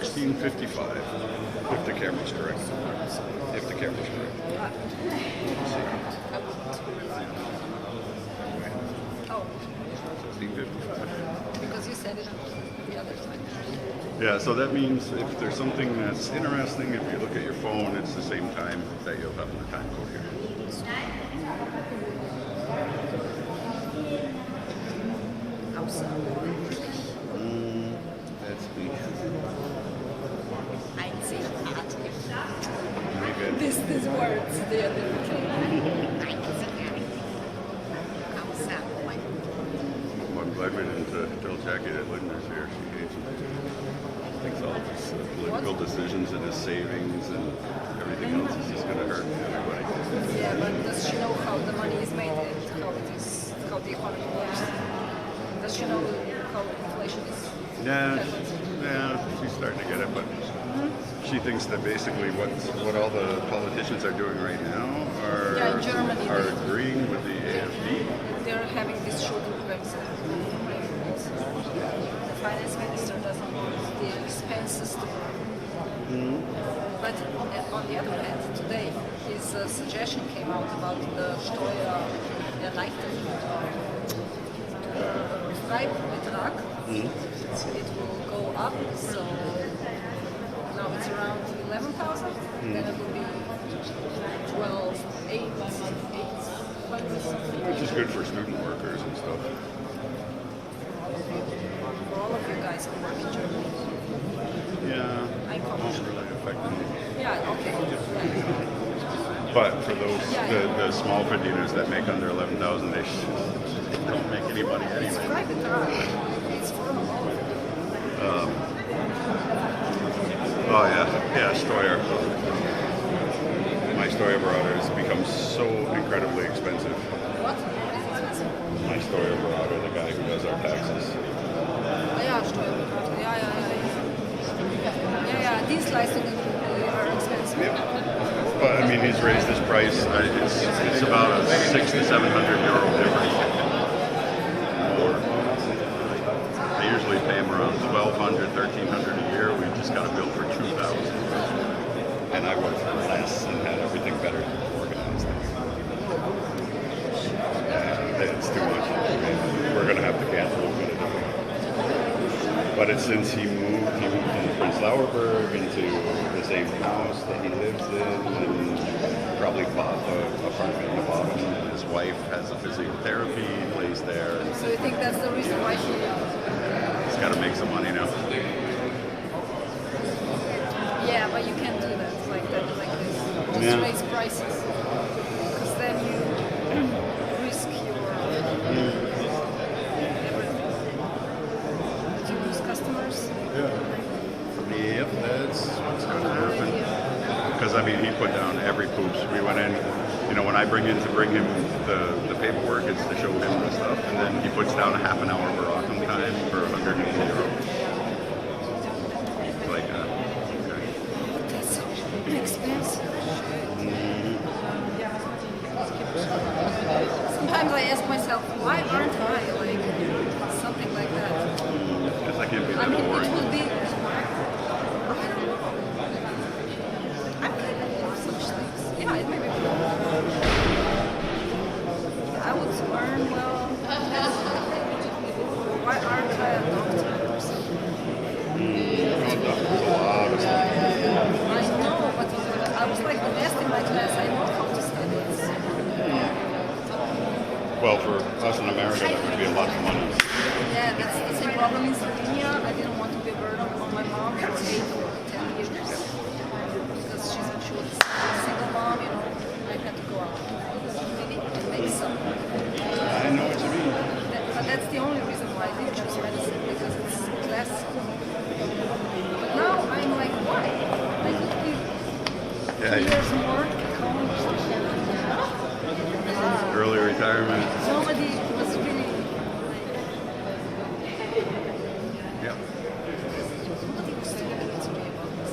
1655, if the camera's correct. If the camera's correct. Oh, 1655. because you said it the other time. Yeah, so that means if there's something that's interesting, if you look at your phone, it's the same time that you'll have the time code here. That's me. These words, they are Well, I'm glad we didn't tell Jackie that Linda's here. She hates him. Thinks all of his political decisions and his savings and everything else is just going to hurt everybody. Yeah, but does she know how the money is made and how it is, how the economy works? Does she know how inflation is? Yeah, she's starting to get it, but she thinks that basically what all the politicians are doing right now are in Germany, are agreeing with the AFD. They're having this shooting programs. The finance minister doesn't want the expenses to grow. But on the other hand, today his suggestion came out about the Steuer der leichten Freibetrag. It will go up, so now it's around 11,000, then it will be 12,800 something. Which is good for student workers and stuff. For all of you guys who work in Germany. Yeah, it won't really affect me. Yeah, okay. But for those the small verdieners that make under 11,000, they don't make any money It's anyway. Freibetrag. It's for all of you. Oh yeah, Steuer. My Steuerberater has become so incredibly expensive. What? Expensive? My Steuerberater, the guy who does our taxes. Yeah, Steuerberater. Yeah. Dienstleistungen are expensive. Yeah. But I mean, he's raised his price. It's about a 600 to 700 euro difference. More. I usually pay him around 1,200, 1,300 a year. We just got a bill for 2,000. And I worked for less and had everything better organized. It's too much. We're going to have to cancel it. But it's since he moved from Prince Lauerberg into the same house that he lives in, and probably bought the apartment in the bottom. His wife has a physiotherapy place there. And So you think that's the reason why he... he's got to make some money now. Yeah, but you can't do that like this. Just raise prices. Because then you risk your everything. Do you lose customers? Yep, that's what's going to happen. Because, I mean, he put down every poops. We went in, when I bring him the paperwork, it's to show him the stuff, and then he puts down a half an hour Moroccan time for 180 euros. Like, okay. That's so expensive. Sometimes I ask myself, why aren't I like something like that? Because I can't be that I mean, boring. it would be... I'm capable of such things. Yeah, it may be cool. I would earn well. Why aren't I a doctor or something? There's a lot of stuff. I know, but I was like the best in my class. I know how to study. Well, for us in America, that would be a lot of money. Yeah, that's the same problem in Slovenia. I didn't want to be a burden on my mom for 8 or 10 years. Because she was a single mom, I had to go out and make some. I know what you mean. But that's the only reason why I didn't choose medicine, because it's less. But now I'm like, why? I could be 2 years more at home or something. Early retirement. Nobody was really. Yeah. Nobody was talking to me about this.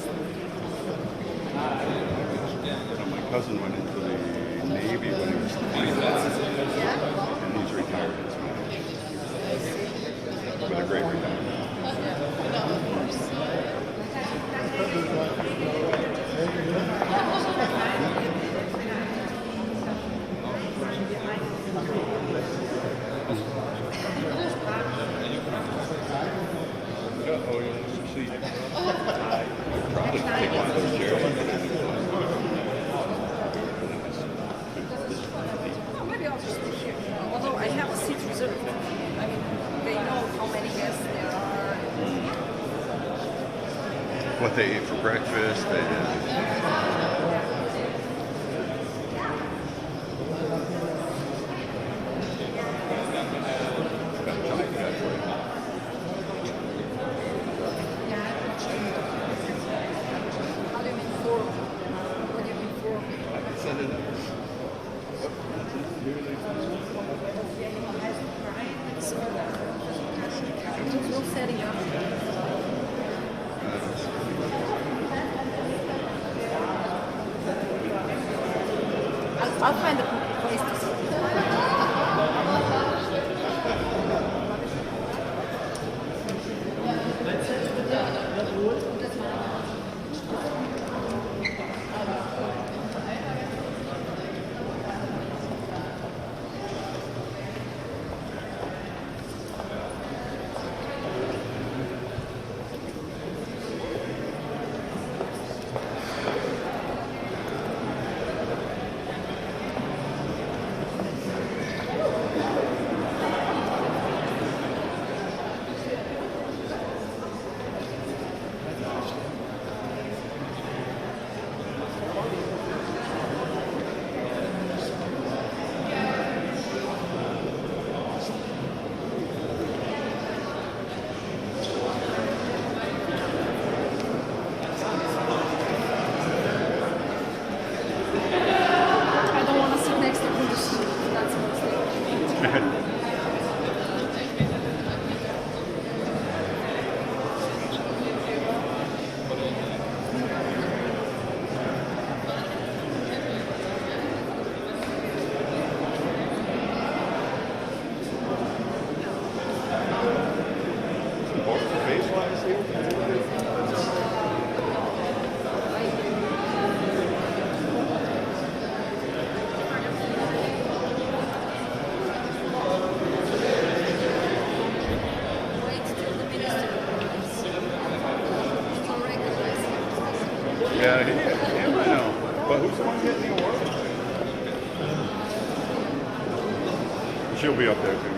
My cousin went into the Navy when he was 20. And he's retired as well. With a great retirement. actually probably take one of those chairs. Oh, maybe I'll just stay here. Although I have a seat reserved. I mean, they know how many guests there are. What they ate for breakfast, How do you mean for? What do you mean for? I can send it over. There's no setting up. I'll find a place to sit. I don't want to sit next to him. That's a mistake. Wait till the minister arrives. He'll recognize him. Yeah, I know. But who's the one getting the award? She'll be up there too.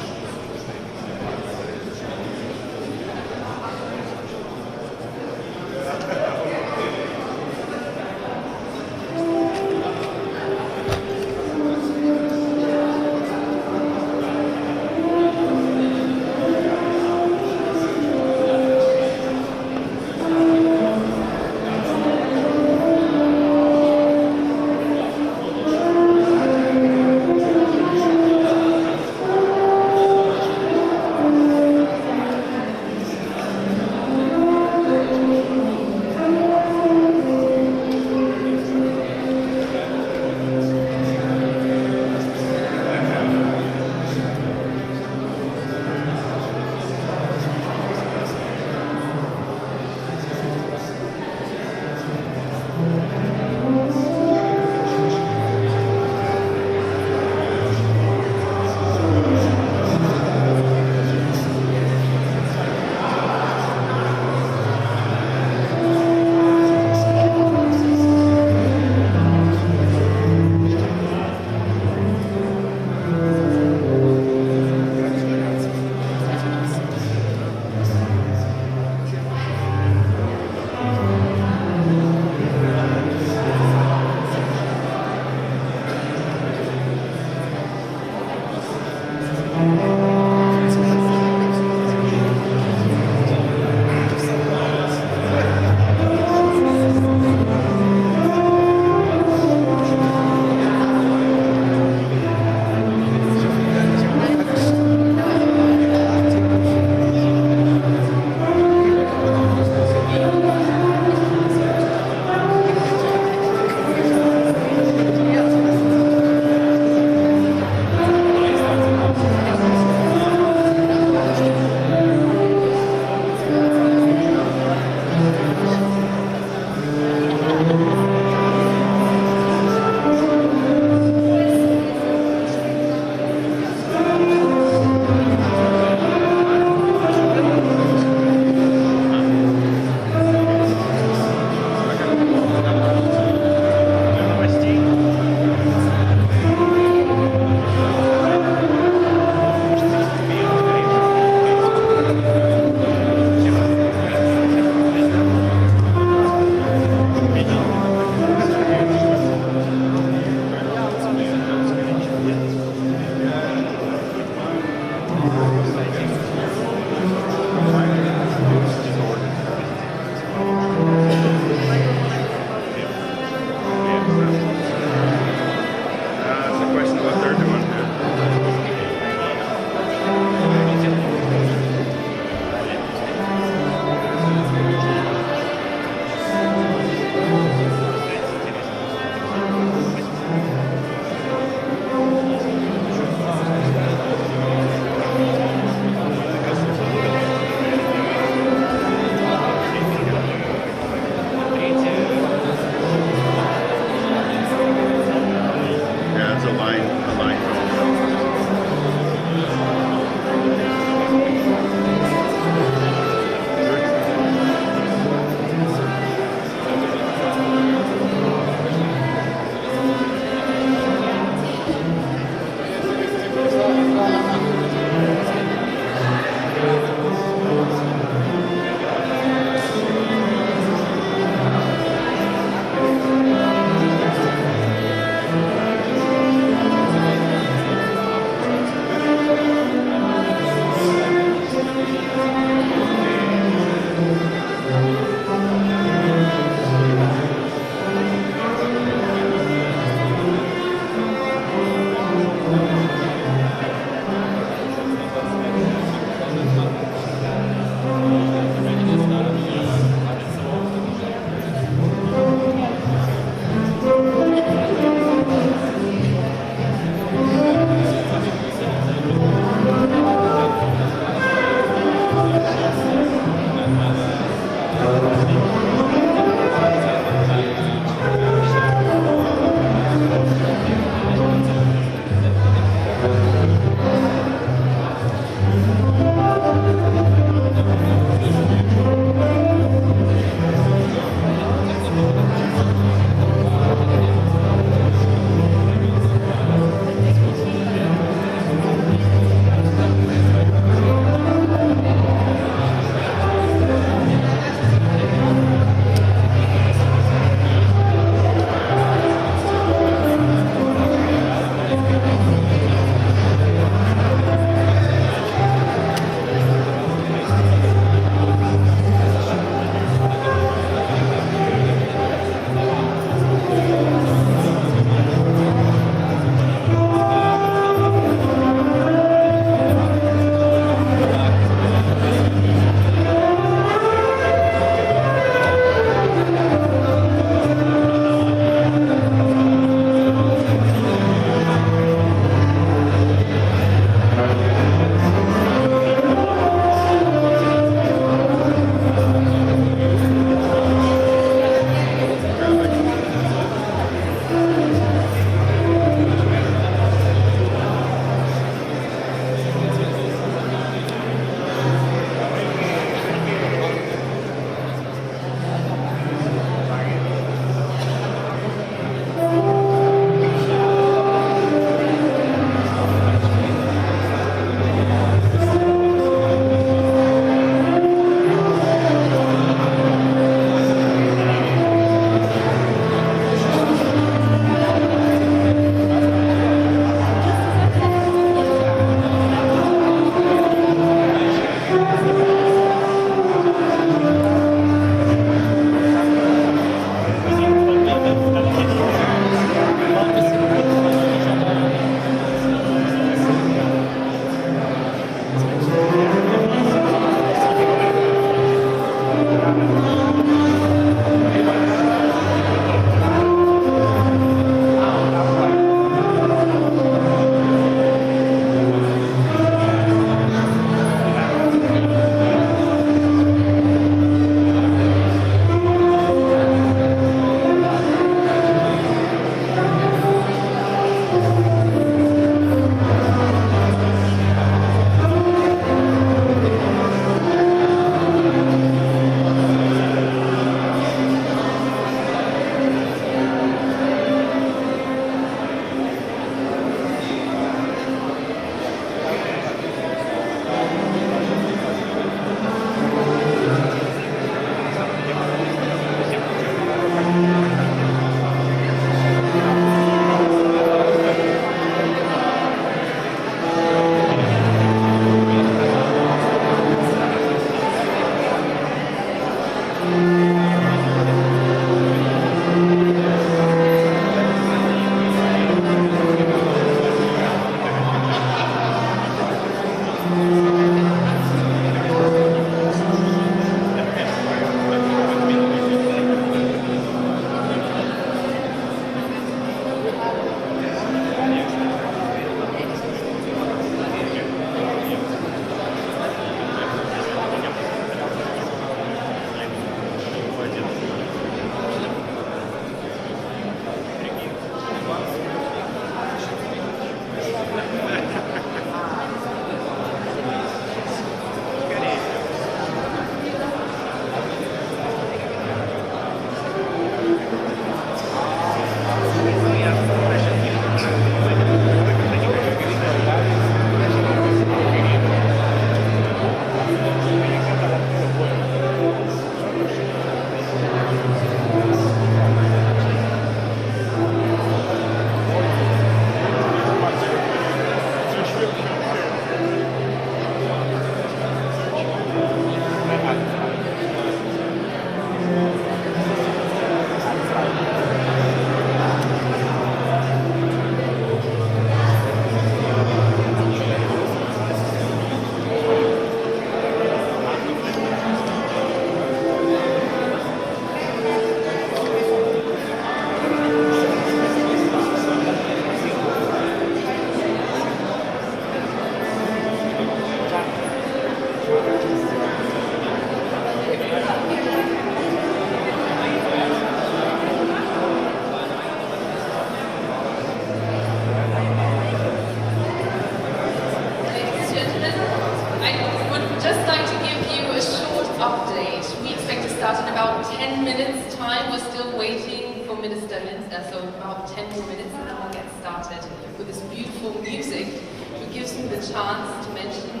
about 10 minutes time. We're still waiting for Minister Lindsay, so about 10 more minutes and then we'll get started with this beautiful music, which gives me the chance to mention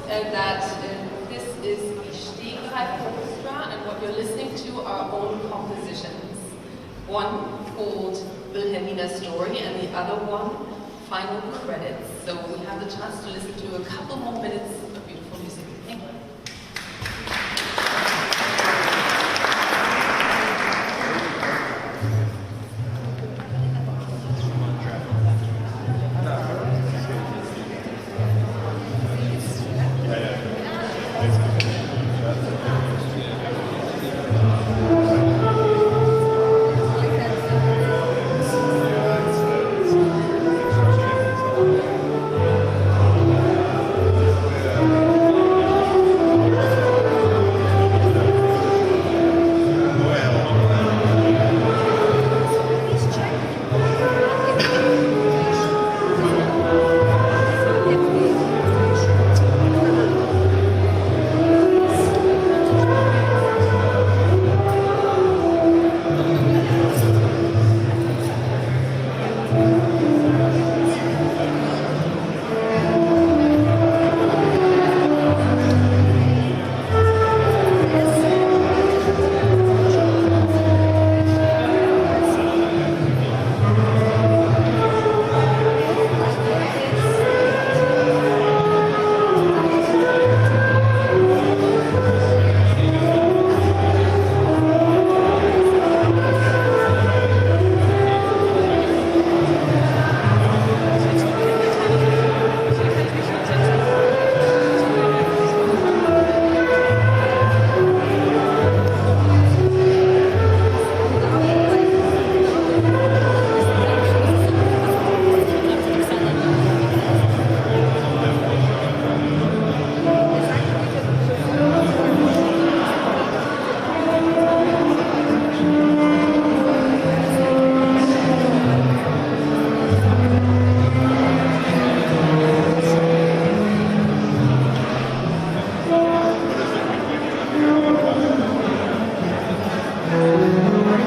that this is the Stegreif Orchestra, and what you're listening to are own compositions. One called Wilhelmina's Story and the other one, Final Credits. So we have the chance to listen to a couple more minutes of beautiful music. Thank you.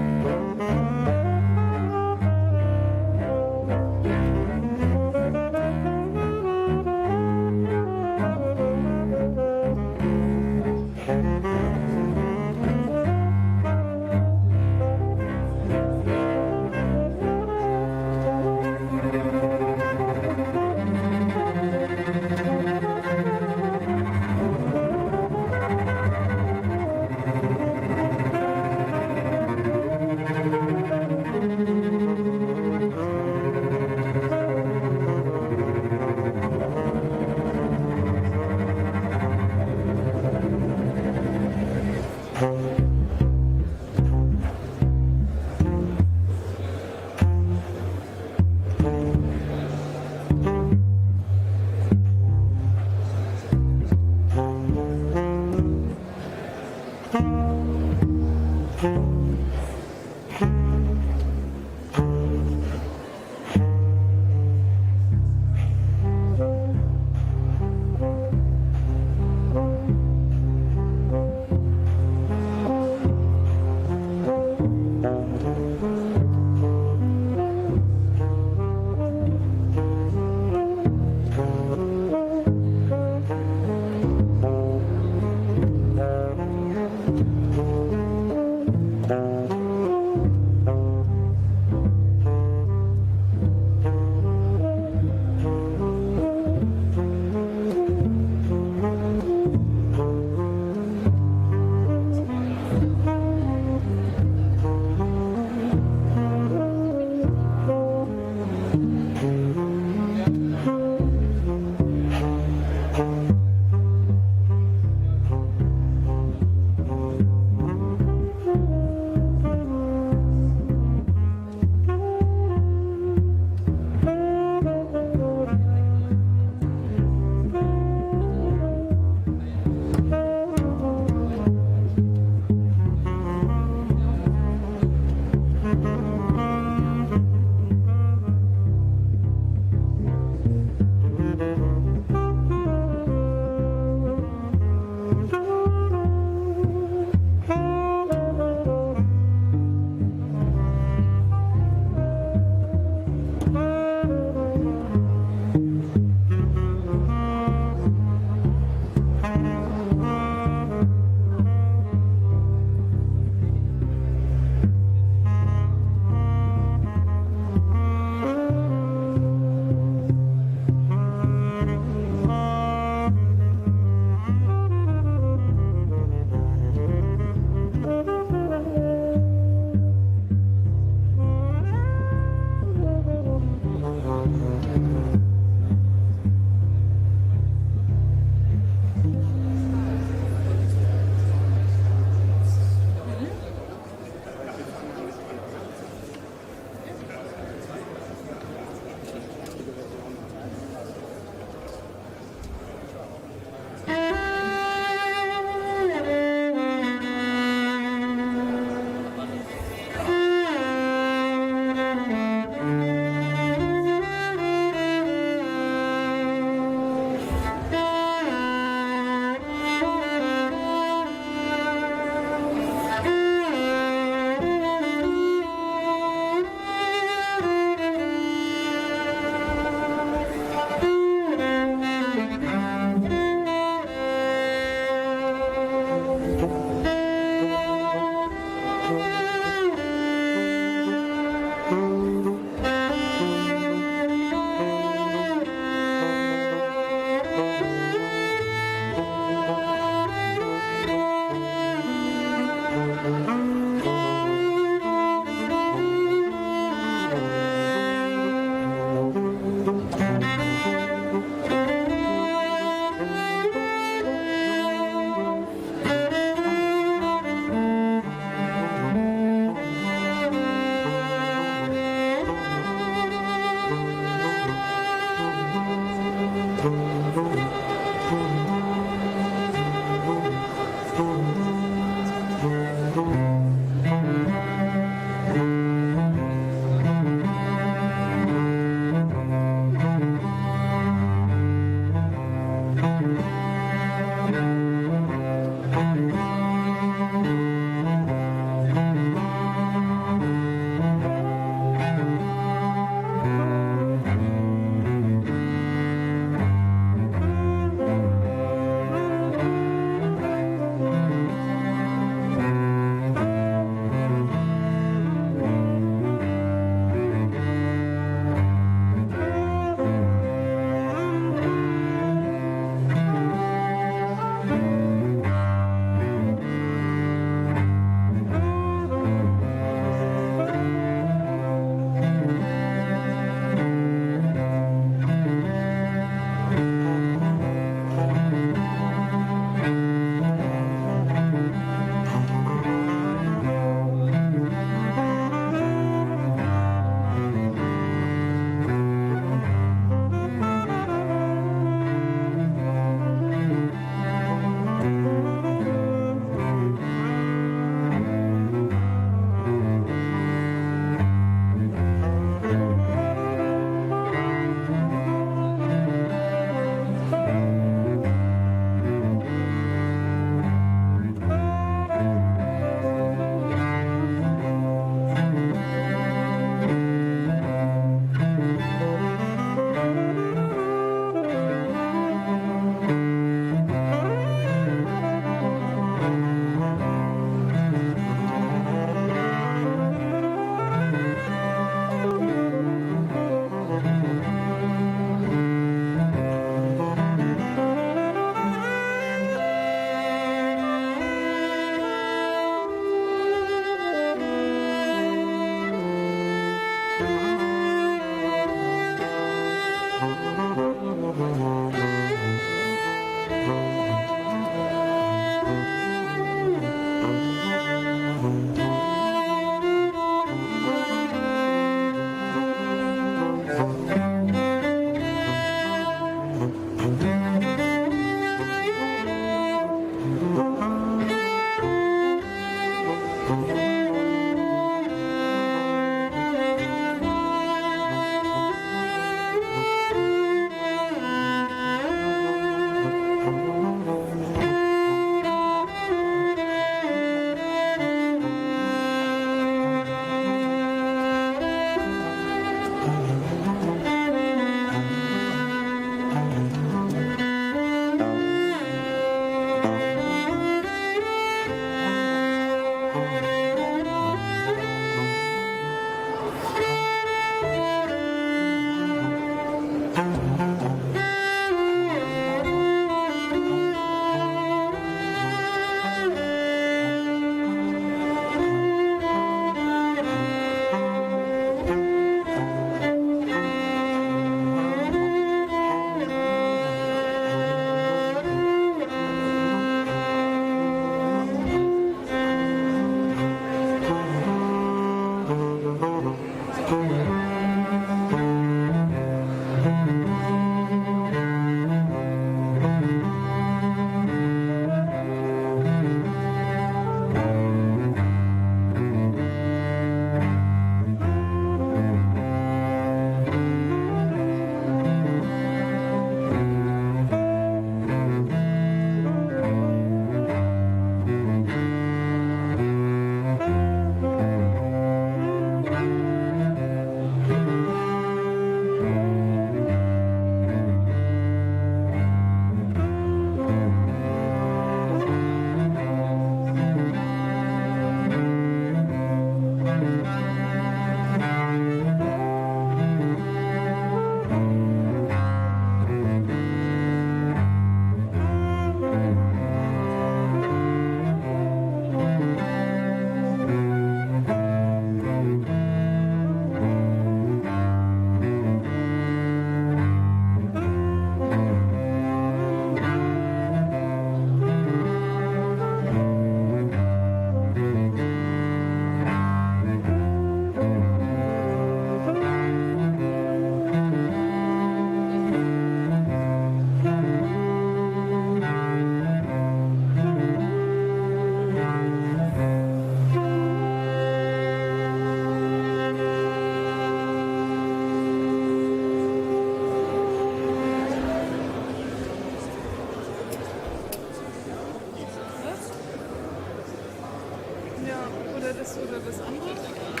oder das andere.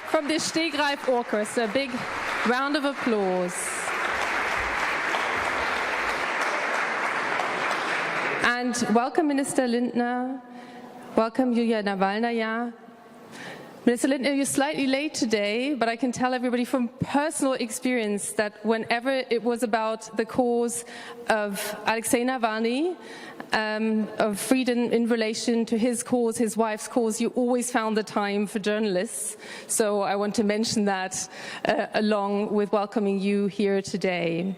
From the Stegreif Orchestra, a big round of applause. And welcome Minister Lindner, welcome Yulia Navalnaya. Minister Lindner, you're slightly late today, but I can tell everybody from personal experience that whenever it was about the cause of Alexei Navalny, of freedom in relation to his cause, his wife's cause, you always found the time for journalists. So I want to mention that along with welcoming you here today.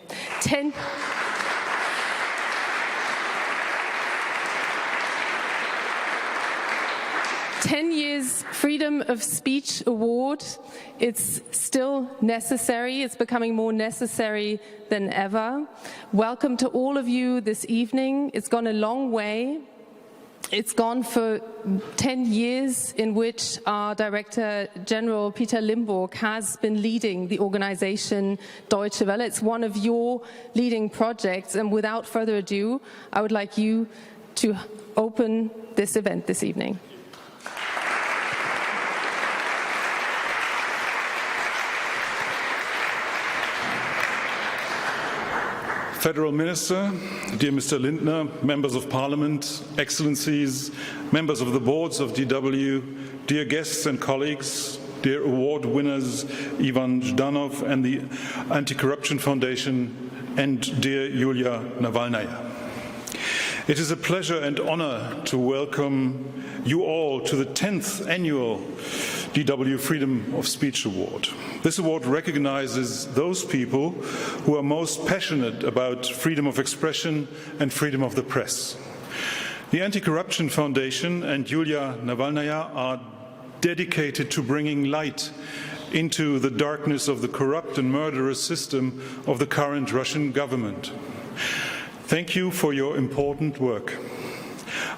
10 years Freedom of Speech Award. It's still necessary. It's becoming more necessary than ever. Welcome to all of you this evening. It's gone a long way. It's gone for 10 years in which our Director General Peter Limburg has been leading the organization Deutsche Welle. It's one of your leading projects, and without further ado, I would like you to open this event this evening. Federal Minister, dear Mr. Lindner, members of Parliament, Excellencies, members of the boards of DW, dear guests and colleagues, dear award winners Ivan Zhdanov and the Anti-Corruption Foundation, and dear Yulia Navalnaya. It is a pleasure and honor to welcome you all to the 10th annual DW Freedom of Speech Award. This award recognizes those people who are most passionate about freedom of expression and freedom of the press. The Anti-Corruption Foundation and Yulia Navalnaya are dedicated to bringing light into the darkness of the corrupt and murderous system of the current Russian government. Thank you for your important work.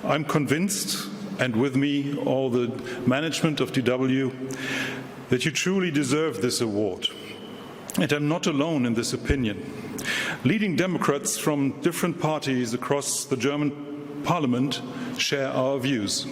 I'm convinced, and with me all the management of DW, that you truly deserve this award. And I'm not alone in this opinion. Leading Democrats from different parties across the German Parliament share our views.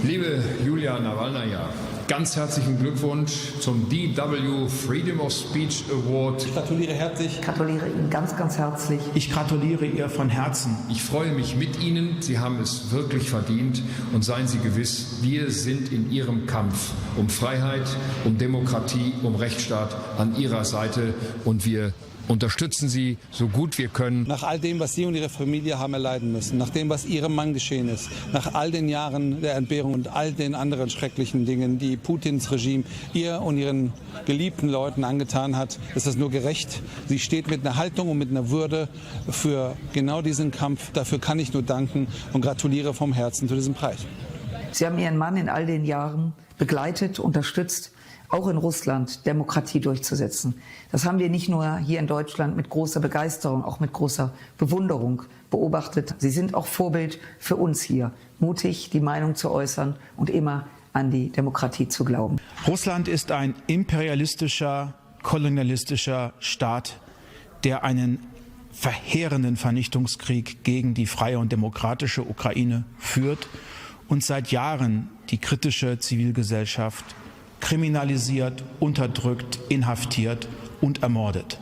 Liebe Yulia Navalnaya, ganz herzlichen Glückwunsch zum DW Freedom of Speech Award. Ich gratuliere herzlich. Ich gratuliere Ihnen ganz, ganz herzlich. Ich gratuliere ihr von Herzen. Ich freue mich mit Ihnen. Sie haben es wirklich verdient. Und seien Sie gewiss, wir sind in Ihrem Kampf um Freiheit, um Demokratie, um Rechtsstaat an Ihrer Seite. Und wir Unterstützen Sie so gut wir können. Nach all dem, was Sie und Ihre Familie haben erleiden müssen, nach dem, was Ihrem Mann geschehen ist, nach all den Jahren der Entbehrung und all den anderen schrecklichen Dingen, die Putins Regime ihr und Ihren geliebten Leuten angetan hat, ist das nur gerecht. Sie steht mit einer Haltung und mit einer Würde für genau diesen Kampf. Dafür kann ich nur danken und gratuliere vom Herzen zu diesem Preis. Sie haben Ihren Mann in all den Jahren begleitet, unterstützt, auch in Russland Demokratie durchzusetzen. Das haben wir nicht nur hier in Deutschland mit großer Begeisterung, auch mit großer Bewunderung beobachtet. Sie sind auch Vorbild für uns hier, mutig die Meinung zu äußern und immer an die Demokratie zu glauben. Russland ist ein imperialistischer, kolonialistischer Staat, der einen verheerenden Vernichtungskrieg gegen die freie und demokratische Ukraine führt und seit Jahren die kritische Zivilgesellschaft kriminalisiert, unterdrückt, inhaftiert und ermordet.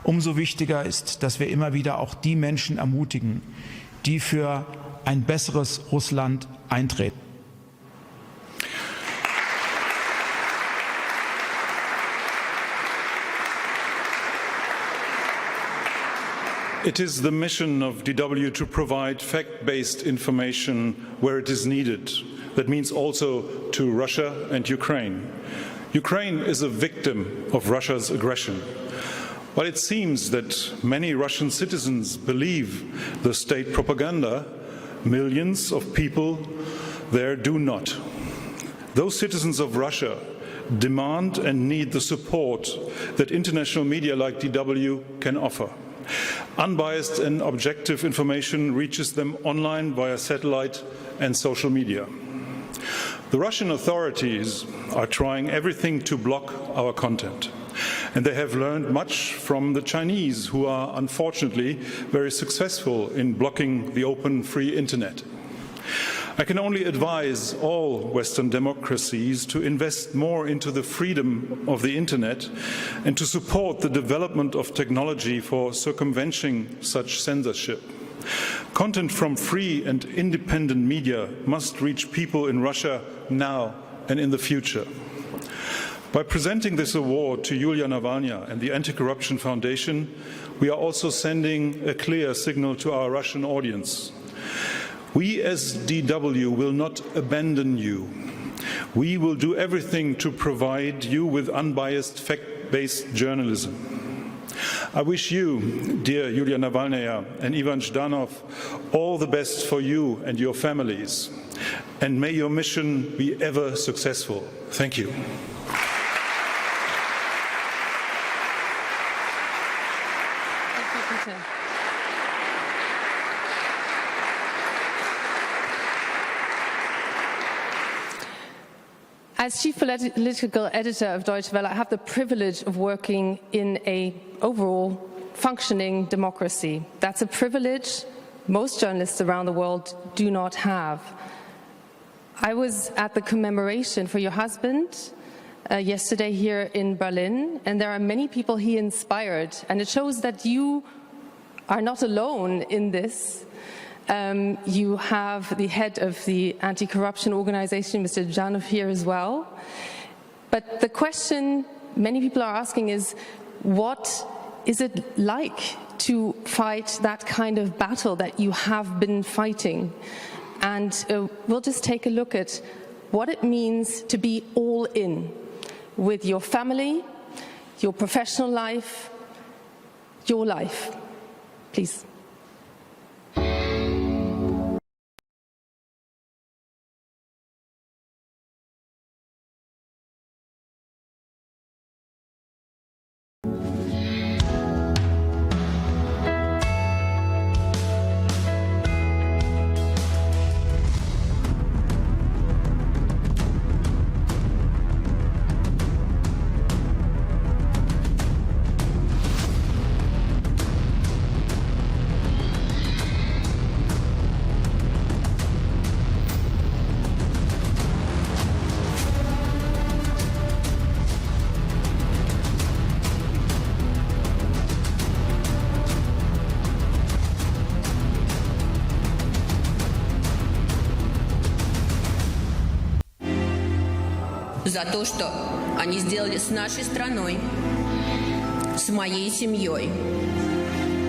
Umso wichtiger ist, dass wir immer wieder auch die Menschen ermutigen, die für ein besseres Russland eintreten. It is the mission of DW to provide fact-based information where it is needed. That means also to Russia and Ukraine. Ukraine is a victim of Russia's aggression. While it seems that many Russian citizens believe the state propaganda, millions of people there do not. Those citizens of Russia demand and need the support that international media like DW can offer. Unbiased and objective information reaches them online via satellite and social media. The Russian authorities are trying everything to block our content, and they have learned much from the Chinese, who are unfortunately very successful in blocking the open, free internet. I can only advise all Western democracies to invest more into the freedom of the internet and to support the development of technology for circumventing such censorship. Content from free and independent media must reach people in Russia now and in the future. By presenting this award to Yulia Navalnaya and the Anti-Corruption Foundation, we are also sending a clear signal to our Russian audience. We as DW will not abandon you. We will do everything to provide you with unbiased, fact-based journalism. I wish you, dear Yulia Navalnaya and Ivan Zhdanov, all the best for you and your families, and may your mission be ever successful. Thank you. Thank you, Peter. As chief political editor of Deutsche Welle, I have the privilege of working in an overall functioning democracy. That's a privilege most journalists around the world do not have. I was at the commemoration for your husband yesterday here in Berlin, and there are many people he inspired, and it shows that you are not alone in this. You have the head of the anti-corruption organization, Mr. Janov, here as well. But the question many people are asking is, what is it like to fight that kind of battle that you have been fighting? And we'll just take a look at what it means to be all in with your family, your professional life, your life. Please. За то, что они сделали с нашей страной, с моей семьей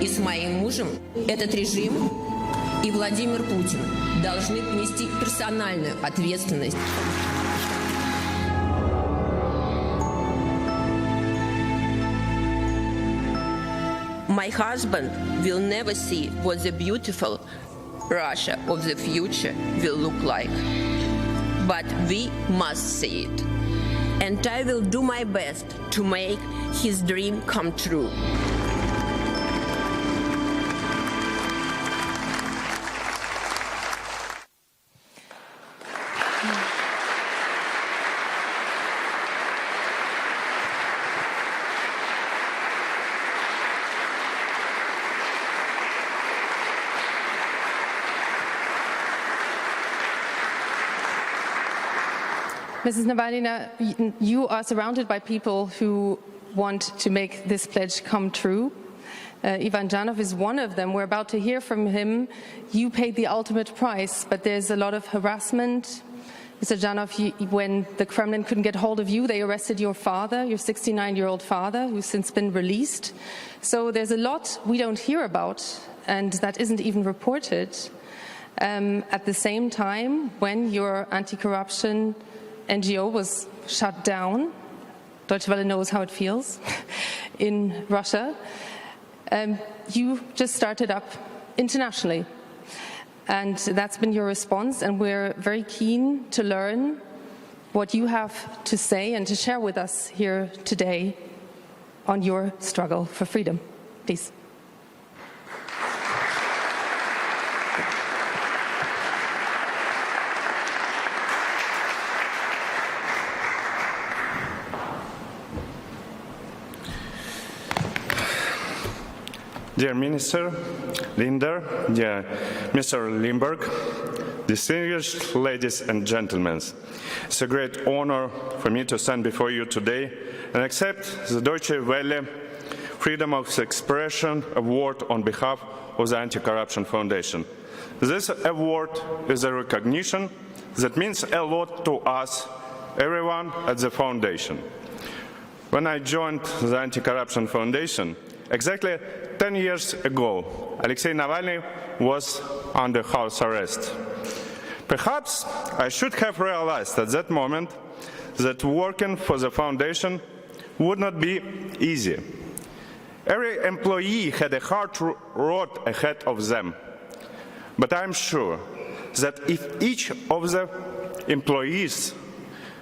и с моим мужем, этот режим и Владимир Путин должны понести персональную ответственность. My husband will never see what the beautiful Russia of the future will look like. But we must see it. And I will do my best to make his dream come true. Mrs. Navalnaya, you are surrounded by people who want to make this pledge come true. Ivan Janov is one of them. We're about to hear from him. You paid the ultimate price, but there's a lot of harassment. Mr. Janov, when the Kremlin couldn't get hold of you, they arrested your father, your 69-year-old father, who's since been released. So there's a lot we don't hear about, and that isn't even reported. At the same time, when your anti-corruption NGO was shut down, Deutsche Welle knows how it feels, in Russia, you just started up internationally. And that's been your response, and we're very keen to learn what you have to say and to share with us here today on your struggle for freedom. Please. Dear Minister Linder, dear Mr. Limburg, distinguished ladies and gentlemen, it's a great honor for me to stand before you today and accept the Deutsche Welle Freedom of Expression Award on behalf of the Anti-Corruption Foundation. This award is a recognition that means a lot to us, everyone at the foundation. When I joined the Anti-Corruption Foundation, exactly 10 years ago, Alexei Navalny was under house arrest. Perhaps I should have realized at that moment that working for the foundation would not be easy. Every employee had a hard road ahead of them. But I'm sure that if each of the employees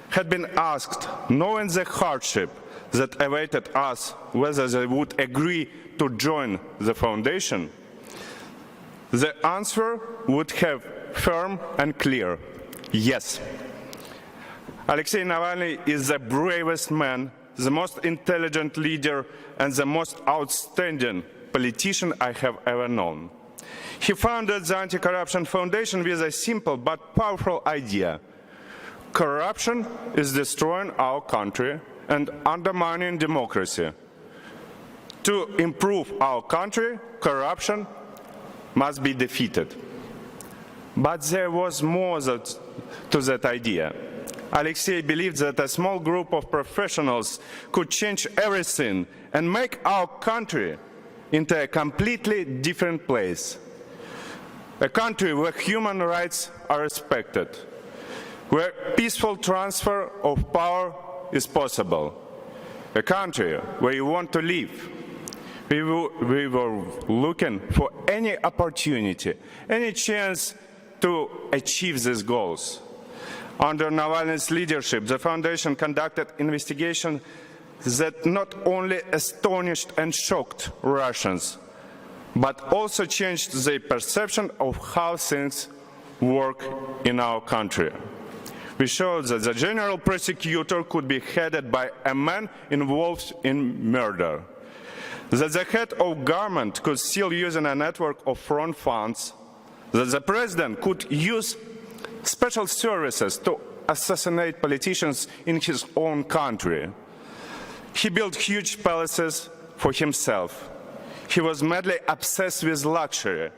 had been asked, knowing the hardship that awaited us, whether they would agree to join the foundation, the answer would have firm and clear, yes. Alexei Navalny is the bravest man, the most intelligent leader, and the most outstanding politician I have ever known. He founded the Anti-Corruption Foundation with a simple but powerful idea. Corruption is destroying our country and undermining democracy. To improve our country, corruption must be defeated. But there was more to that idea. Alexei believed that a small group of professionals could change everything and make our country into a completely different place. A country where human rights are respected, where peaceful transfer of power is possible. A country where you want to live. We were looking for any opportunity, any chance to achieve these goals. Under Navalny's leadership, the foundation conducted investigations that not only astonished and shocked Russians, but also changed their perception of how things work in our country. We showed that the general prosecutor could be headed by a man involved in murder, that the head of government could still use a network of front funds, that the president could use special services to assassinate politicians in his own country. He built huge palaces for himself. He was madly obsessed with luxury.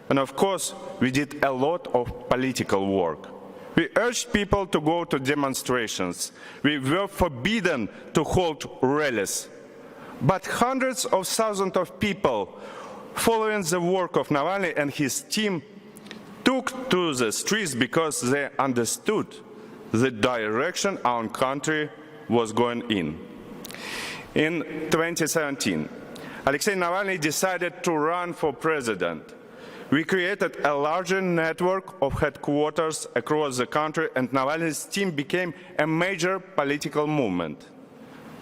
And of course, we did a lot of political work. We urged people to go to demonstrations. We were forbidden to hold rallies. but hundreds of thousands of people following the work of Navalny and his team took to the streets because they understood the direction our country was going in. In 2017, Alexei Navalny decided to run for president. We created a larger network of headquarters across the country, and Navalny's team became a major political movement.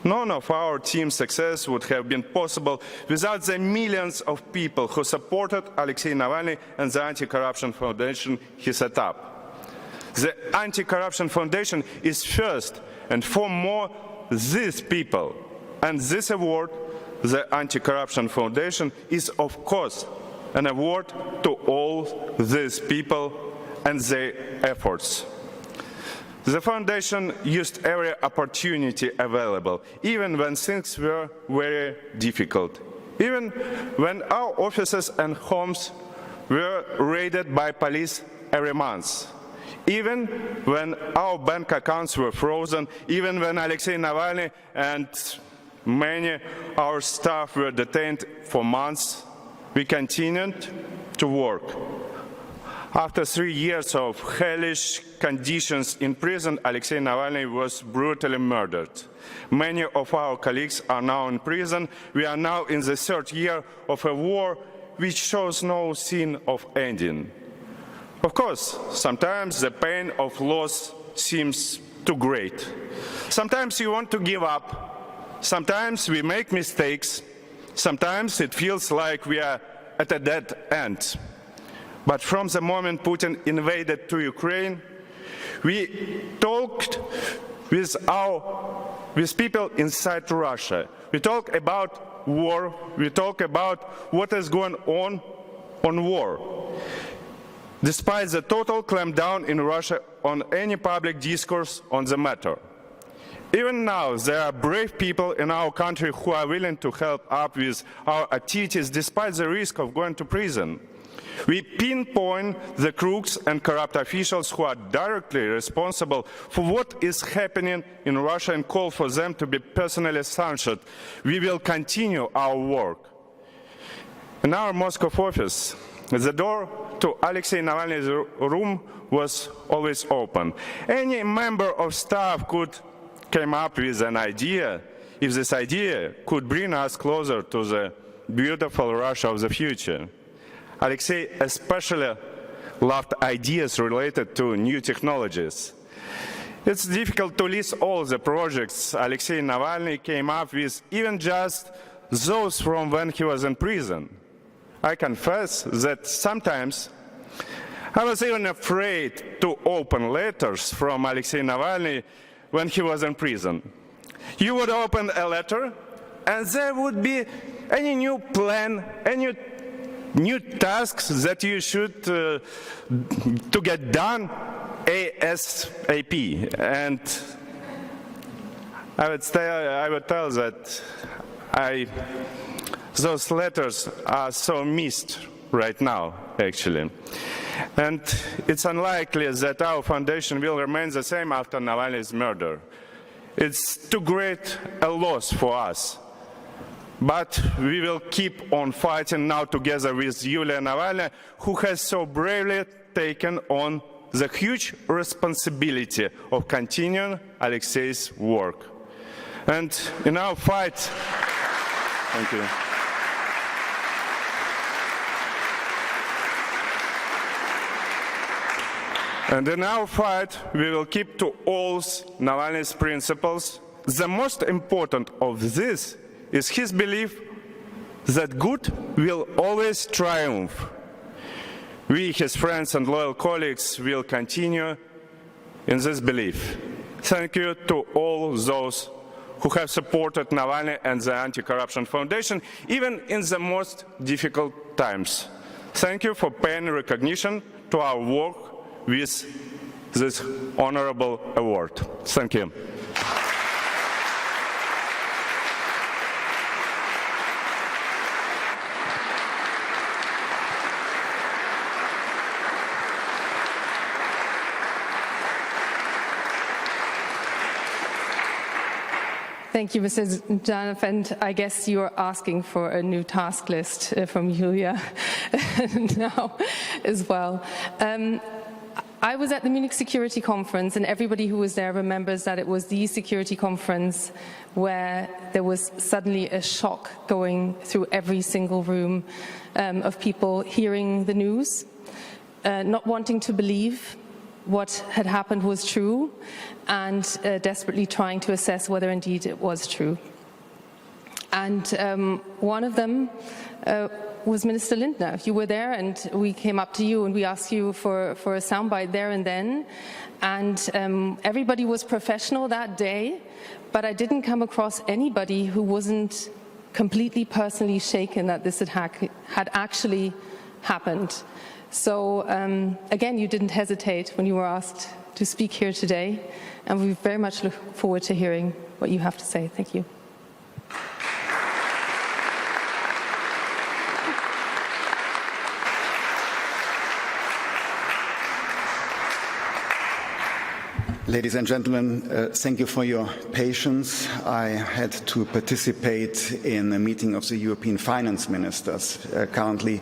None of our team's success would have been possible without the millions of people who supported Alexei Navalny and the Anti-Corruption Foundation he set up. The Anti-Corruption Foundation is first and foremost these people, and this award, the Anti-Corruption Foundation, is of course an award to all these people and their efforts. The foundation used every opportunity available, even when things were very difficult, even when our offices and homes were raided by police every month, even when our bank accounts were frozen, even when Alexei Navalny and many of our staff were detained for months, we continued to work. After 3 years of hellish conditions in prison, Alexei Navalny was brutally murdered. Many of our colleagues are now in prison. We are now in the third year of a war which shows no sign of ending. Of course, sometimes the pain of loss seems too great. Sometimes you want to give up. Sometimes we make mistakes. Sometimes it feels like we are at a dead end. But from the moment Putin invaded to Ukraine, we talked with people inside Russia. We talk about war. We talk about what is going on war. Despite the total clampdown in Russia on any public discourse on the matter. Even now, there are brave people in our country who are willing to help up with our activities despite the risk of going to prison. We pinpoint the crooks and corrupt officials who are directly responsible for what is happening in Russia and call for them to be personally sanctioned. We will continue our work. In our Moscow office, the door to Alexei Navalny's room was always open. Any member of staff could come up with an idea if this idea could bring us closer to the beautiful Russia of the future. Alexei especially loved ideas related to new technologies. It's difficult to list all the projects Alexei Navalny came up with, even just those from when he was in prison. I confess that sometimes I was even afraid to open letters from Alexei Navalny when he was in prison. You would open a letter and there would be any new plan, any new tasks that you should to get done ASAP. And I would tell that those letters are so missed right now, actually. And it's unlikely that our foundation will remain the same after Navalny's murder. It's too great a loss for us. But we will keep on fighting now together with Yulia Navalnaya, who has so bravely taken on the huge responsibility of continuing Alexei's work. And in our fight, thank you. And in our fight, we will keep to all Navalny's principles. The most important of this is his belief that good will always triumph. We, his friends and loyal colleagues, will continue in this belief. Thank you to all those who have supported Navalny and the Anti-Corruption Foundation, even in the most difficult times. Thank you for paying recognition to our work with this honorable award. Thank you. Thank you, Mr. Janov, and I guess you are asking for a new task list from Yulia now as well. I was at the Munich Security Conference, and everybody who was there remembers that it was the security conference where there was suddenly a shock going through every single room of people hearing the news, not wanting to believe what had happened was true, and desperately trying to assess whether indeed it was true. And one of them was Minister Lindner. You were there, and we came up to you and we asked you for a soundbite there and then. And everybody was professional that day, but I didn't come across anybody who wasn't completely personally shaken that this had actually happened. So again, you didn't hesitate when you were asked to speak here today, and we very much look forward to hearing what you have to say. Thank you. Ladies and gentlemen, thank you for your patience. I had to participate in a meeting of the European finance ministers. Currently,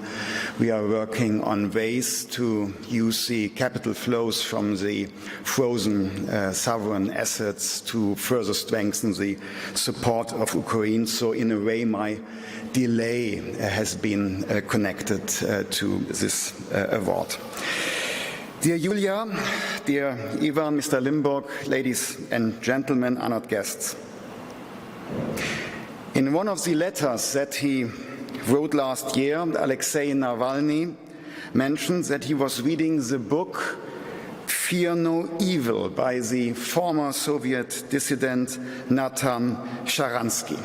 we are working on ways to use the capital flows from the frozen sovereign assets to further strengthen the support of Ukraine. So in a way, my delay has been connected to this award. Dear Yulia, dear Ivan, Mr. Limburg, ladies and gentlemen, honored guests. In one of the letters that he wrote last year, Alexei Navalny mentioned that he was reading the book Fear No Evil by the former Soviet dissident Nathan Sharansky.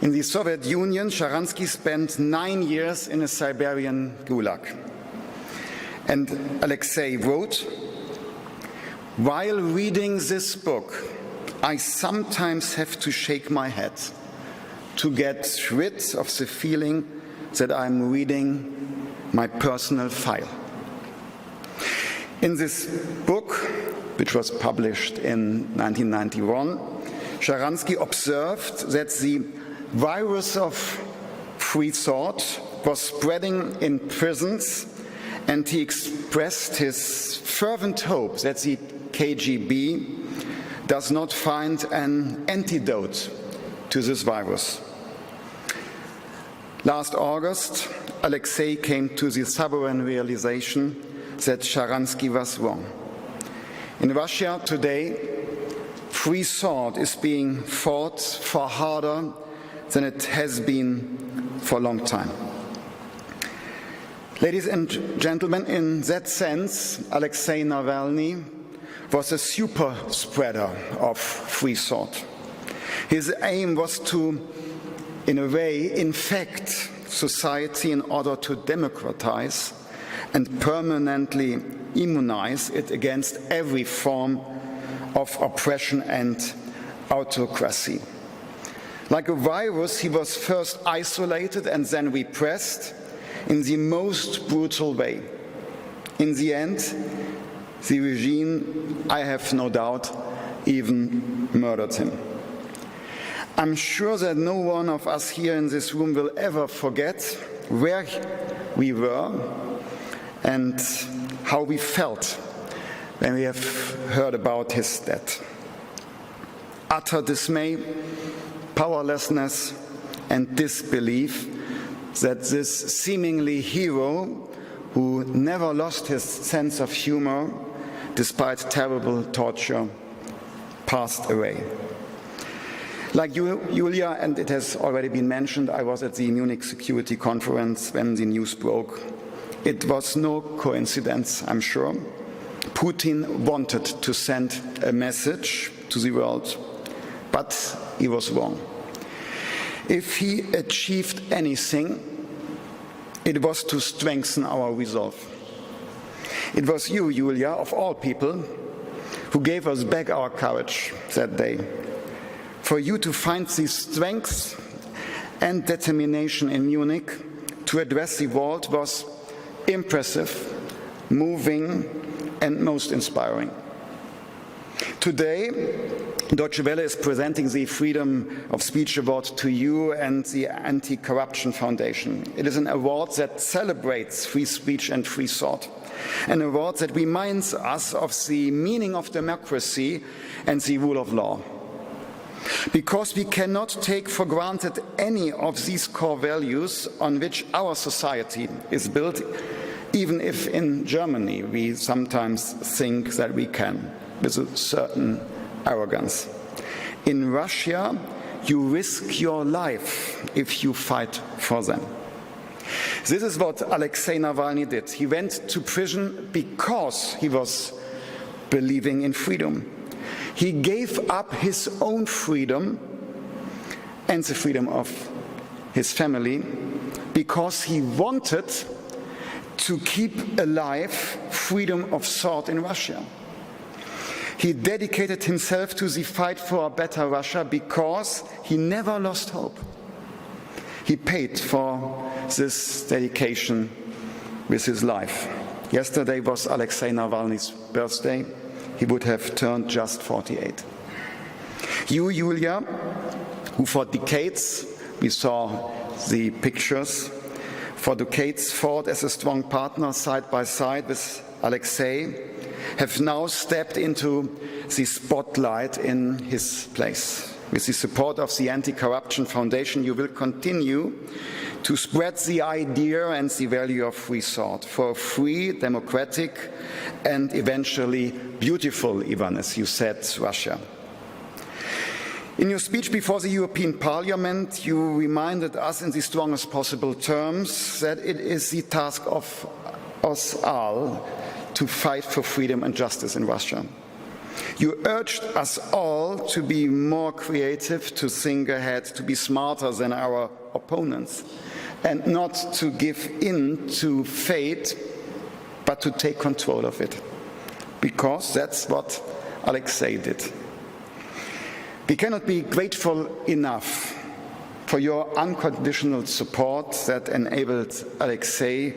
In the Soviet Union, Sharansky spent 9 years in a Siberian gulag. And Alexei wrote, "While reading this book, I sometimes have to shake my head to get rid of the feeling that I'm reading my personal file." In this book, which was published in 1991, Sharansky observed that the virus of free thought was spreading in prisons, and he expressed his fervent hope that the KGB does not find an antidote to this virus. Last August, Alexei came to the sobering realization that Sharansky was wrong. In Russia today, free thought is being fought far harder than it has been for a long time. Ladies and gentlemen, in that sense, Alexei Navalny was a super spreader of free thought. His aim was to, in a way, infect society in order to democratize and permanently immunize it against every form of oppression and autocracy. Like a virus, he was first isolated and then repressed in the most brutal way. In the end, the regime, I have no doubt, even murdered him. I'm sure that no one of us here in this room will ever forget where we were and how we felt when we have heard about his death. Utter dismay, powerlessness, and disbelief that this seemingly hero, who never lost his sense of humor despite terrible torture, passed away. Like Yulia, and it has already been mentioned, I was at the Munich Security Conference when the news broke. It was no coincidence, I'm sure. Putin wanted to send a message to the world, but he was wrong. If he achieved anything, it was to strengthen our resolve. It was you, Yulia, of all people, who gave us back our courage that day. For you to find the strength and determination in Munich to address the world was impressive, moving, and most inspiring. Today, Deutsche Welle is presenting the Freedom of Speech Award to you and the Anti-Corruption Foundation. It is an award that celebrates free speech and free thought, an award that reminds us of the meaning of democracy and the rule of law. Because we cannot take for granted any of these core values on which our society is built, even if in Germany we sometimes think that we can, with a certain arrogance. In Russia, you risk your life if you fight for them. This is what Alexei Navalny did. He went to prison because he was believing in freedom. He gave up his own freedom and the freedom of his family because he wanted to keep alive freedom of thought in Russia. He dedicated himself to the fight for a better Russia because he never lost hope. He paid for this dedication with his life. Yesterday was Alexei Navalny's birthday. He would have turned just 48. You, Yulia, who for decades, we saw the pictures, for decades fought as a strong partner side by side with Alexei, have now stepped into the spotlight in his place. With the support of the Anti-Corruption Foundation, you will continue to spread the idea and the value of free thought for a free, democratic, and eventually beautiful, even as you said, Russia. In your speech before the European Parliament, you reminded us in the strongest possible terms that it is the task of us all to fight for freedom and justice in Russia. You urged us all to be more creative, to think ahead, to be smarter than our opponents, and not to give in to fate, but to take control of it. Because that's what Alexei did. We cannot be grateful enough for your unconditional support that enabled Alexei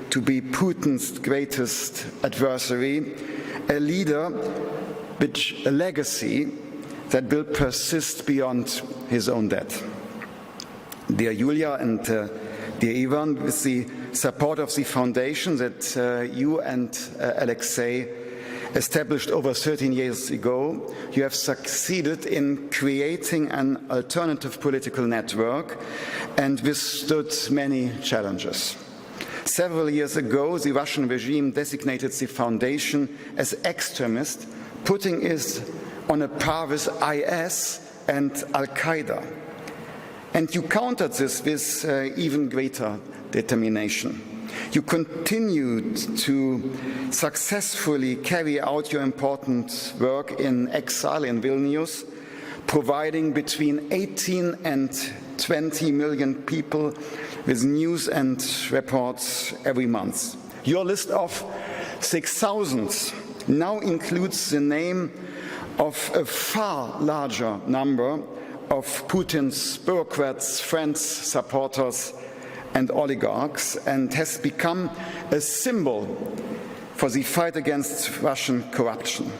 to be Putin's greatest adversary, a leader with a legacy that will persist beyond his own death. Dear Yulia and dear Ivan, with the support of the foundation that you and Alexei established over 13 years ago, you have succeeded in creating an alternative political network and withstood many challenges. Several years ago, the Russian regime designated the foundation as extremist, putting it on a par with IS and Al-Qaeda. And you countered this with even greater determination. You continued to successfully carry out your important work in exile in Vilnius, providing between 18 and 20 million people with news and reports every month. Your list of 6,000 now includes the name of a far larger number of Putin's bureaucrats, friends, supporters, and oligarchs, and has become a symbol for the fight against Russian corruption.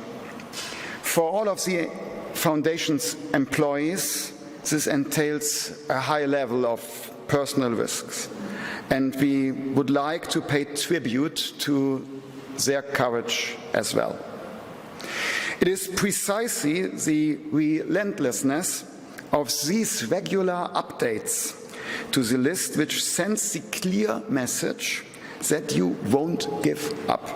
For all of the foundation's employees, this entails a high level of personal risks, and we would like to pay tribute to their courage as well. It is precisely the relentlessness of these regular updates to the list which sends the clear message that you won't give up.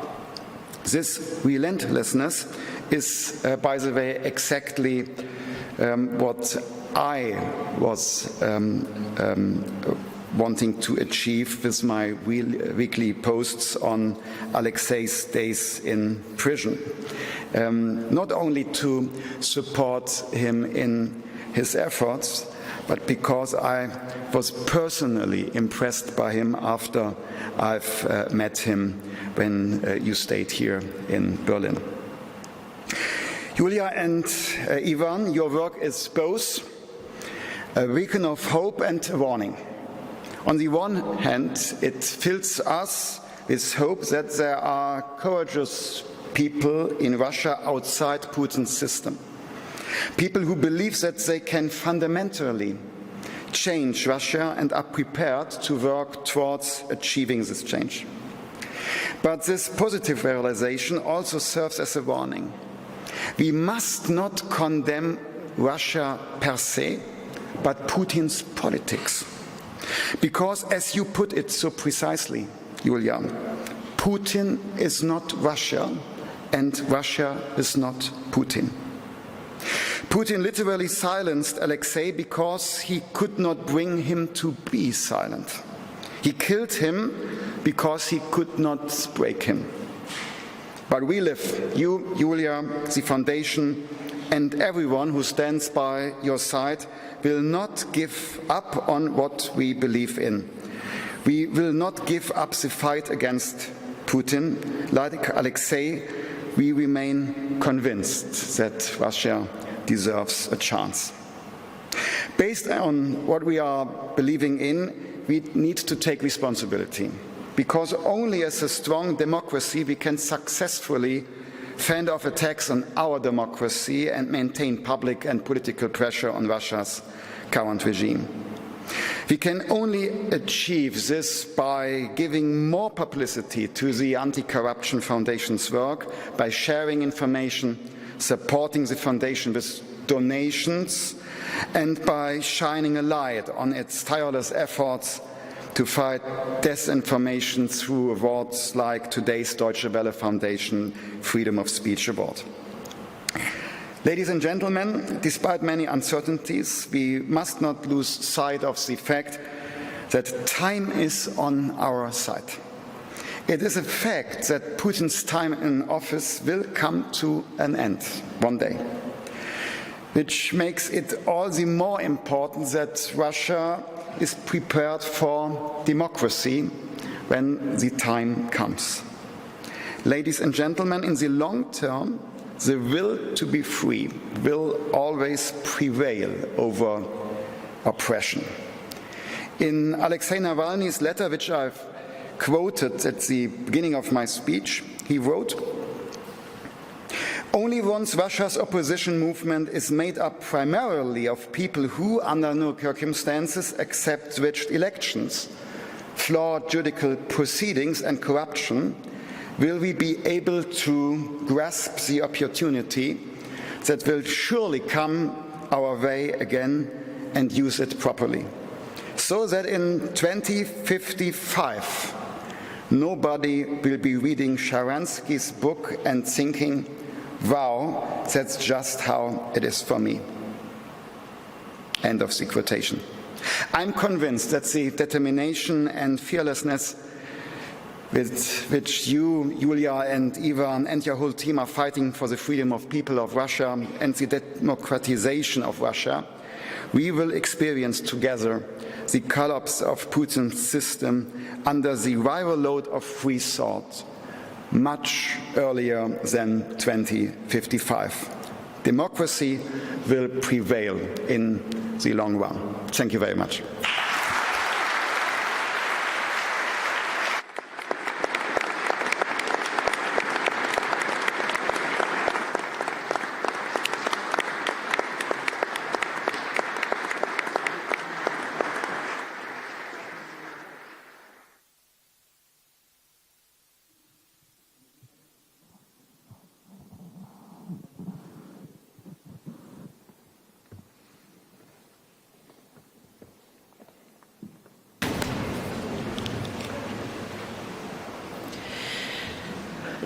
This relentlessness is, by the way, exactly what I was wanting to achieve with my weekly posts on Alexei's days in prison. Not only to support him in his efforts, but because I was personally impressed by him after I've met him when you stayed here in Berlin. Yulia and Ivan, your work is both a beacon of hope and a warning. On the one hand, it fills us with hope that there are courageous people in Russia outside Putin's system. People who believe that they can fundamentally change Russia and are prepared to work towards achieving this change. But this positive realization also serves as a warning. We must not condemn Russia per se, but Putin's politics. Because, as you put it so precisely, Yulia, Putin is not Russia, and Russia is not Putin. Putin literally silenced Alexei because he could not bring him to be silent. He killed him because he could not break him. But we live, you, Yulia, the Foundation, and everyone who stands by your side will not give up on what we believe in. We will not give up the fight against Putin. Like Alexei, we remain convinced that Russia deserves a chance. Based on what we are believing in, we need to take responsibility, because only as a strong democracy we can successfully fend off attacks on our democracy and maintain public and political pressure on Russia's current regime. We can only achieve this by giving more publicity to the Anti-Corruption Foundation's work, by sharing information, supporting the Foundation with donations, and by shining a light on its tireless efforts to fight disinformation through awards like today's Deutsche Welle Foundation Freedom of Speech Award. Ladies and gentlemen, despite many uncertainties, we must not lose sight of the fact that time is on our side. It is a fact that Putin's time in office will come to an end one day, which makes it all the more important that Russia is prepared for democracy when the time comes. Ladies and gentlemen, in the long term, the will to be free will always prevail over oppression. In Alexei Navalny's letter, which I've quoted at the beginning of my speech, he wrote, "Only once Russia's opposition movement is made up primarily of people who, under no circumstances, accept switched elections, flawed judicial proceedings and corruption, will we be able to grasp the opportunity that will surely come our way again and use it properly, so that in 2055 nobody will be reading Sharansky's book and thinking, wow, that's just how it is for me." End of the quotation. I'm convinced that the determination and fearlessness with which you, Yulia, and Ivan, and your whole team are fighting for the freedom of people of Russia and the democratization of Russia, we will experience together the collapse of Putin's system under the viral load of free thought much earlier than 2055. Democracy will prevail in the long run. Thank you very much.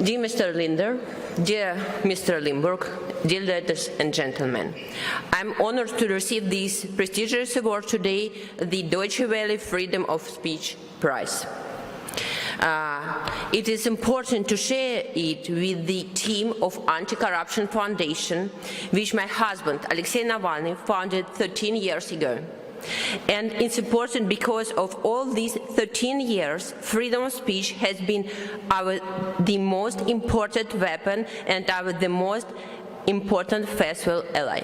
Dear Mr. Linder, dear Mr. Limburg, dear ladies and gentlemen, I'm honored to receive this prestigious award today, the Deutsche Welle Freedom of Speech Prize. It is important to share it with the team of Anti-Corruption Foundation, which my husband, Alexei Navalny, founded 13 years ago. And it's important because of all these 13 years, freedom of speech has been the most important weapon and the most important faithful ally.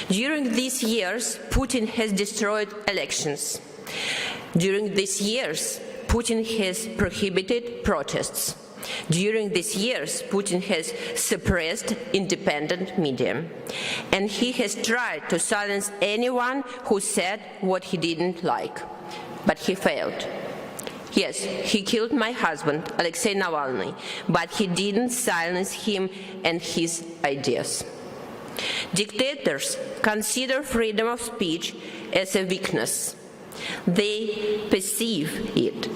During these years, Putin has destroyed elections. During these years, Putin has prohibited protests. During these years, Putin has suppressed independent media, and he has tried to silence anyone who said what he didn't like, but he failed. Yes, he killed my husband, Alexei Navalny, but he didn't silence him and his ideas. Dictators consider freedom of speech as a weakness. They perceive it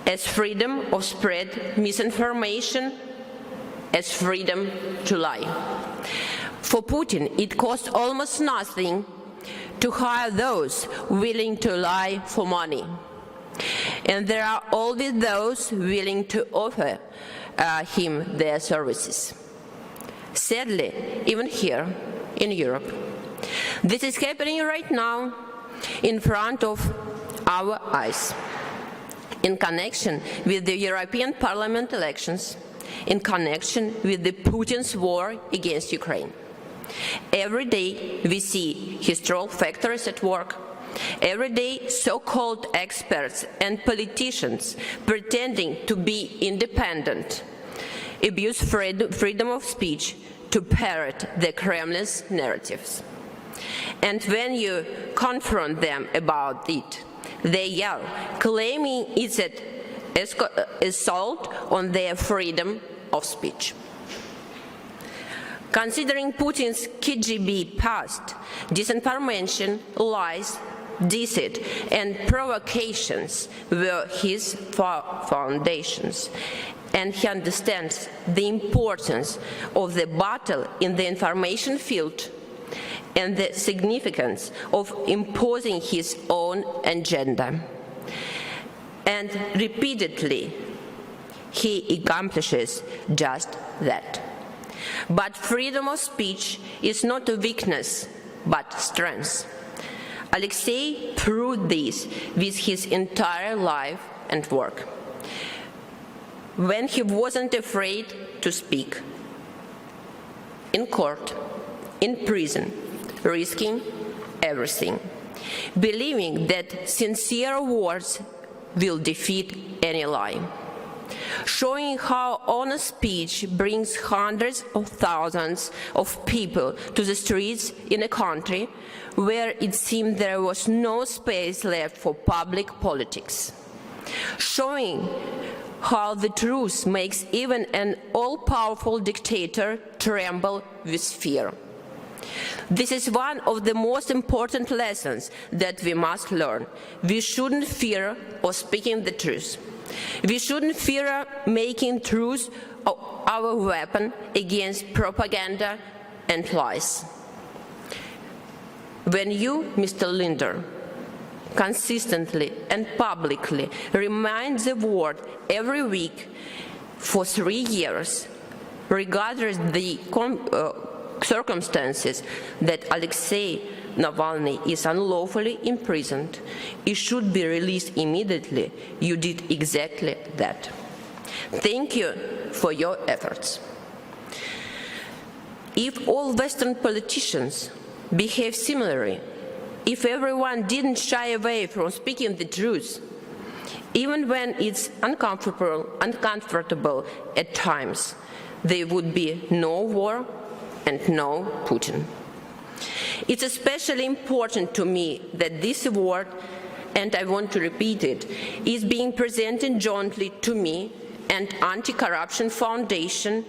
as freedom of spread misinformation, as freedom to lie. For Putin, it costs almost nothing to hire those willing to lie for money. And there are always those willing to offer him their services. Sadly, even here in Europe, this is happening right now in front of our eyes, in connection with the European Parliament elections, in connection with the Putin's war against Ukraine. Every day we see his troll factories at work. Every day so-called experts and politicians pretending to be independent abuse freedom of speech to parrot the Kremlin's narratives. And when you confront them about it, they yell, claiming it's an assault on their freedom of speech. Considering Putin's KGB past, disinformation, lies, deceit, and provocations were his foundations, and he understands the importance of the battle in the information field and the significance of imposing his own agenda. And repeatedly, he accomplishes just that. But freedom of speech is not a weakness, but strength. Alexei proved this with his entire life and work. When he wasn't afraid to speak, in court, in prison, risking everything, believing that sincere words will defeat any lie, showing how honest speech brings hundreds of thousands of people to the streets in a country where it seemed there was no space left for public politics, showing how the truth makes even an all-powerful dictator tremble with fear. This is one of the most important lessons that we must learn. We shouldn't fear of speaking the truth. We shouldn't fear making truth our weapon against propaganda and lies. When you, Mr. Linder, consistently and publicly remind the world every week for 3 years, regardless the circumstances, that Alexei Navalny is unlawfully imprisoned, he should be released immediately, you did exactly that. Thank you for your efforts. If all Western politicians behave similarly, if everyone didn't shy away from speaking the truth, even when it's uncomfortable at times, there would be no war and no Putin. It's especially important to me that this award, and I want to repeat it, is being presented jointly to me and Anti-Corruption Foundation,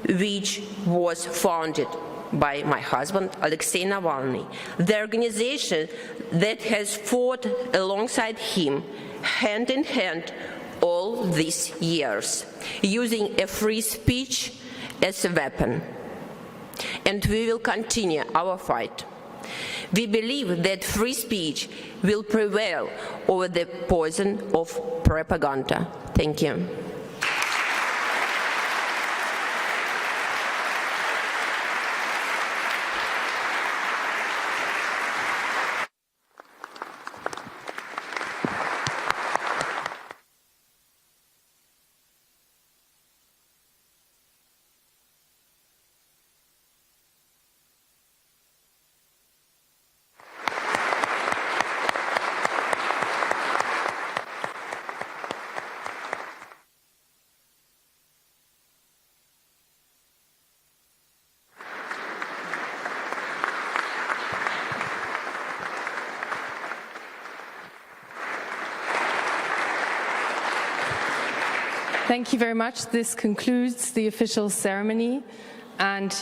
which was founded by my husband, Alexei Navalny, the organization that has fought alongside him, hand in hand, all these years, using a free speech as a weapon. And we will continue our fight. We believe that free speech will prevail over the poison of propaganda. Thank you. Thank you very much. This concludes the official ceremony, and